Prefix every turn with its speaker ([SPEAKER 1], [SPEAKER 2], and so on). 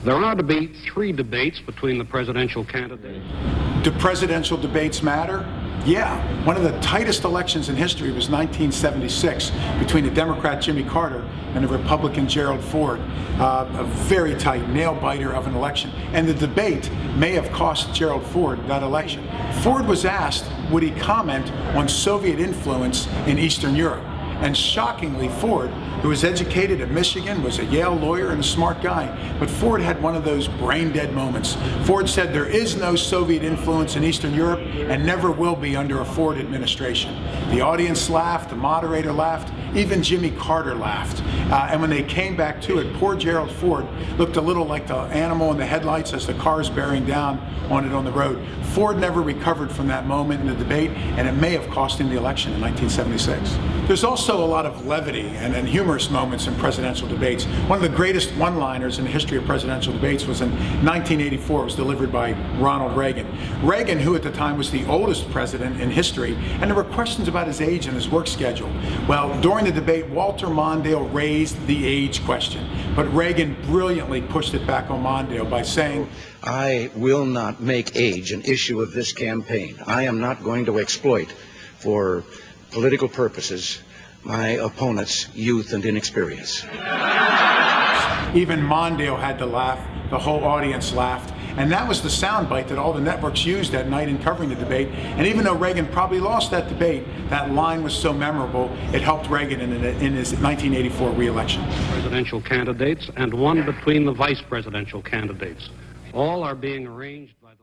[SPEAKER 1] There are to be 3 debates between the presidential candidates.
[SPEAKER 2] Do presidential debates matter? Yeah. One of the tightest elections in history was 1976 between the Democrat Jimmy Carter and the Republican Gerald Ford. A very tight nail-biter of an election. And the debate may have cost Gerald Ford that election. Ford was asked, would he comment on Soviet influence in Eastern Europe? And shockingly, Ford, who was educated at Michigan, was a Yale lawyer and a smart guy, but Ford had one of those brain-dead moments. Ford said there is no Soviet influence in Eastern Europe and never will be under a Ford administration. The audience laughed, the moderator laughed, even Jimmy Carter laughed. And when they came back to it, poor Gerald Ford looked a little like the animal in the headlights as the car's bearing down on it on the road. Ford never recovered from that moment in the debate, and it may have cost him the election in 1976. There's also a lot of levity and humorous moments in presidential debates. One of the greatest one-liners in the history of presidential debates was in 1984. It was delivered by Ronald Reagan. Reagan, who at the time was the oldest president in history, and there were questions about his age and his work schedule. Well, during the debate, Walter Mondale raised the age question, but Reagan brilliantly pushed it back on Mondale by saying,
[SPEAKER 3] I will not make age an issue of this campaign. I am not going to exploit for political purposes my opponent's youth and inexperience.
[SPEAKER 2] Even Mondale had to laugh. The whole audience laughed. And that was the soundbite that all the networks used that night in covering the debate. And even though Reagan probably lost that debate, that line was so memorable, it helped Reagan in his 1984 re-election.
[SPEAKER 1] Presidential candidates and one between the vice presidential candidates. All are being arranged by the